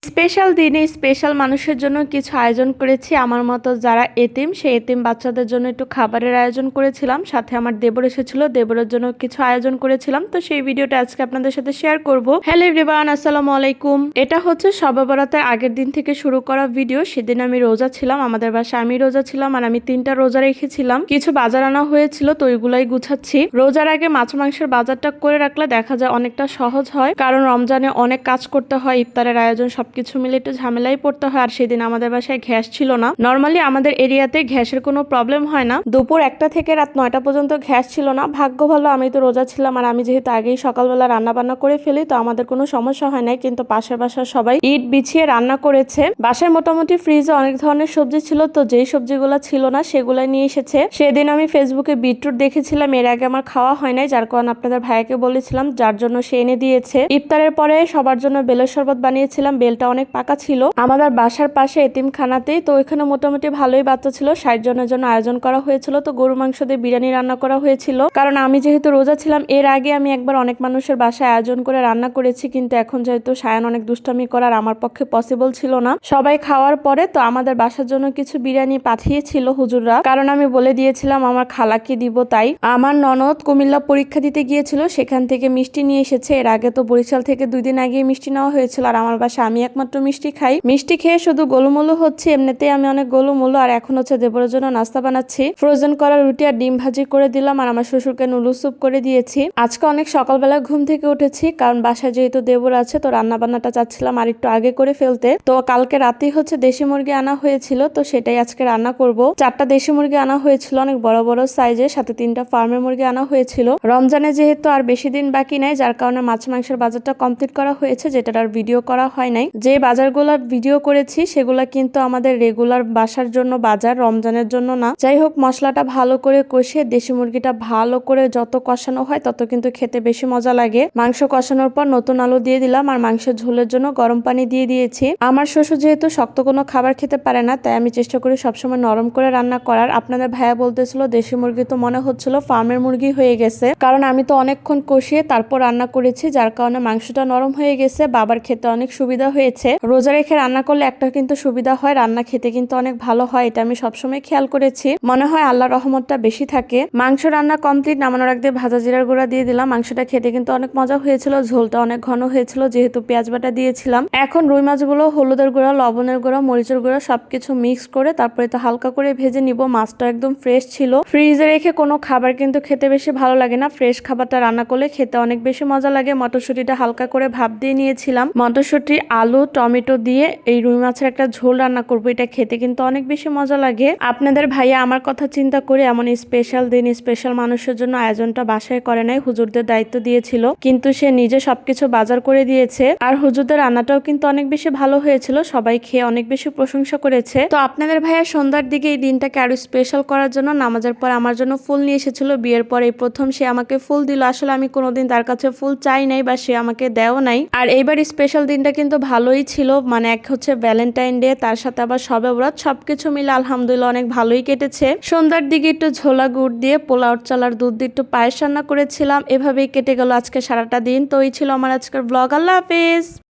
Special দিনে special মানুষের জন্য কিছু আয়োজন করেছি। আমার মতো যারা এতিম, সেই এতিম বাচ্চাদের জন্য একটু খাবারের আয়োজন করেছিলাম। সাথে আমার দেবর এসেছিল, দেবরের জন্য কিছু আয়োজন করেছিলাম। তো সেই ভিডিওটা আজকে আপনাদের সাথে শেয়ার করব। হ্যালো এভরিওয়ান, আসসালামু আলাইকুম। এটা হচ্ছে শবে বরাতের আগের দিন থেকে শুরু করা ভিডিও। সেদিন আমি রোজা ছিলাম, আমাদের বাসায় আমি রোজা ছিলাম আর আমি 3টা রোজা রেখেছিলাম। কিছু বাজার আনা হয়েছিল, তো ওইগুলাই গুছাচ্ছি। রোজার আগে মাছ মাংসের বাজারটা করে রাখলে দেখা যায় অনেকটা সহজ হয়, কারণ রমজানে অনেক কাজ করতে হয়, ইফতারের আয়োজন সবকিছু মিলে একটু ঝামেলাই পড়তে হয়। আর সেদিন আমাদের বাসায় গ্যাস ছিল না। নর্মালি আমাদের এরিয়াতে গ্যাসের কোনো প্রবলেম হয় না। দুপুর 1টা থেকে রাত 9টা পর্যন্ত গ্যাস ছিল না। ভাগ্য ভালো, আমি তো রোজা ছিলাম আর আমি যেহেতু আগেই সকালবেলা রান্না বান্না করে ফেলি, তো আমাদের কোনো সমস্যা হয় নাই। কিন্তু পাশের বাসার সবাই ইট বিছিয়ে রান্না করেছে। বাসায় মোটামুটি ফ্রিজে অনেক ধরনের সবজি ছিল, তো যেই সবজিগুলো ছিল না সেগুলো নিয়ে এসেছে। সেদিন আমি ফেসবুকে বিটরুট দেখেছিলাম, এর আগে আমার খাওয়া হয় নাই, যার কারণে আপনাদের ভাইয়াকে বলেছিলাম, যার জন্য সে এনে দিয়েছে। ইফতারের পরে সবার জন্য বেলের শরবত বানিয়েছিলাম, বেলটা অনেক পাকা ছিল। আমাদের বাসার পাশে এতিমখানাতেই, তো ওইখানে মোটামুটি ভালোই বাচ্চা ছিল। 60 জনের জন্য আয়োজন করা হয়েছিল। তো গরু মাংস দিয়ে বিরিয়ানি রান্না করা হয়েছিল, কারণ আমি যেহেতু রোজা ছিলাম। এর আগে আমি একবার অনেক মানুষের বাসায় আয়োজন করে রান্না করেছি, কিন্তু এখন যেহেতু সায়ান অনেক দুষ্টামি করার আমার পক্ষে পসিবল ছিল না। সবাই খাওয়ার পরে তো আমাদের বাসার জন্য কিছু বিরিয়ানি পাঠিয়েছিল হুজুররা, কারণ আমি বলে দিয়েছিলাম আমার খালাকে দিব। তাই আমার ননদ কুমিল্লা পরীক্ষা দিতে গিয়েছিল, সেখান থেকে মিষ্টি নিয়ে এসেছে। এর আগে তো বরিশাল থেকে 2 দিন আগে মিষ্টি নেওয়া হয়েছিল। আর আমার বাসায় আমি একমাত্র মিষ্টি খাই। মিষ্টি খেয়ে শুধু গোলুমুলু হচ্ছে, এমনিতেই আমি অনেক গোলুমুলু। আর এখন হচ্ছে দেবরের জন্য নাস্তা বানাচ্ছি। ফ্রোজেন করা রুটি আর ডিম ভাজি করে দিলাম, আর আমার শ্বশুরকে নুডলস স্যুপ করে দিয়েছি। আজকে অনেক সকালবেলা ঘুম থেকে উঠেছি, কারণ বাসায় যেহেতু দেবর আছে, তো রান্না বান্নাটা চাচ্ছিলাম আর একটু আগে করে ফেলতে। তো কালকে রাতেই হচ্ছে দেশি মুরগি আনা হয়েছিল, তো সেটাই আজকে রান্না করব। 4টা দেশি মুরগি আনা হয়েছিল, অনেক বড় বড় সাইজের, সাথে 3টা ফার্মের মুরগি আনা হয়েছিল। রমজানে যেহেতু আর বেশি দিন বাকি নাই, যার কারণে মাছ মাংসের বাজারটা কমপ্লিট করা হয়েছে, যেটার আর ভিডিও করা হয় নাই। যে বাজারগুলো ভিডিও করেছি সেগুলা কিন্তু আমাদের রেগুলার বাসার জন্য বাজার, রমজানের জন্য না। যাই হোক, মশলাটা ভালো করে কষিয়ে দেশি মুরগিটা ভালো করে যত কষানো হয় তত কিন্তু খেতে বেশি মজা লাগে। মাংস কষানোর পর নতুন আলু দিয়ে দিলাম, আর মাংসের ঝোলের জন্য গরম পানি দিয়ে দিয়েছি। আমার শ্বশুর যেহেতু শক্ত কোনো খাবার খেতে পারে না, তাই আমি চেষ্টা করি সবসময় নরম করে রান্না করার। আপনাদের ভাইয়া বলতেছিল দেশি মুরগি তো মনে হচ্ছিল ফার্মের মুরগি হয়ে গেছে, কারণ আমি তো অনেকক্ষণ কষিয়ে তারপর রান্না করেছি, যার কারণে মাংসটা নরম হয়ে গেছে। বাবার খেতে অনেক সুবিধা হয়েছে। রোজা রেখে রান্না করলে একটা কিন্তু সুবিধা হয়, রান্না খেতে কিন্তু অনেক ভালো হয়। এটা আমি সবসময় খেয়াল করেছি। মনে হয় আল্লাহর রহমতটা বেশি থাকে। মাংস রান্না কমপ্লিট, নামানোর আগে ভাজা জিরার গুঁড়া দিয়ে দিলাম। মাংসটা খেতে কিন্তু অনেক মজা হয়েছিল, ঝোলটা অনেক ঘন হয়েছিল যেহেতু পেঁয়াজ বাটা দিয়েছিলাম। এখন রুই মাছগুলো হলুদের গুঁড়া, লবণের গুঁড়া, মরিচের গুঁড়া সবকিছু মিক্স করে তারপরে তো হালকা করে ভেজে নিব। মাছটা একদম ফ্রেশ ছিল। ফ্রিজে রেখে কোনো খাবার কিন্তু খেতে বেশি ভালো লাগে না, ফ্রেশ খাবারটা রান্না করলে খেতে অনেক বেশি মজা লাগে। মটরশুঁটিটা হালকা করে ভাপ দিয়ে নিয়েছিলাম। মটরশুঁটি, আলু, টমেটো দিয়ে এই রুই মাছের একটা ঝোল রান্না করবো, এটা খেতে কিন্তু অনেক বেশি মজা লাগে। আপনাদের ভাইয়া আমার কথা চিন্তা করে এমন স্পেশাল দিন স্পেশাল মানুষের জন্য আয়োজনটা বাসায় করে নাই, হুজুরদের দায়িত্ব দিয়েছিল, কিন্তু সে নিজে সবকিছু বাজার করে দিয়েছে। আর হুজুরদের রান্নাটাও কিন্তু অনেক বেশি ভালো হয়েছিল, সবাই খেয়ে অনেক বেশি প্রশংসা করেছে। তো আপনাদের ভাইয়া সন্ধ্যার দিকে এই দিনটাকে আরো স্পেশাল করার জন্য নামাজের পর আমার জন্য ফুল নিয়ে এসেছিল। বিয়ের পর এই প্রথম সে আমাকে ফুল দিল। আসলে আমি কোনোদিন তার কাছে ফুল চাই নাই বা সে আমাকে দেও নাই। আর এইবার স্পেশাল দিনটা কিন্তু ভালোই ছিল, মানে এক হচ্ছে ভ্যালেন্টাইন ডে, তার সাথে আবার শবে বরাত, সবকিছু মিলে আলহামদুলিল্লাহ অনেক ভালোই কেটেছে। সন্ধ্যার দিকে একটু ছোলা গুড় দিয়ে পোলাও চালার দুধ দিয়ে একটু পায়েস রান্না করেছিলাম। এভাবেই কেটে গেল আজকে সারাটা দিন। তো এই ছিল আমার আজকের ব্লগ। আল্লাহ হাফেজ।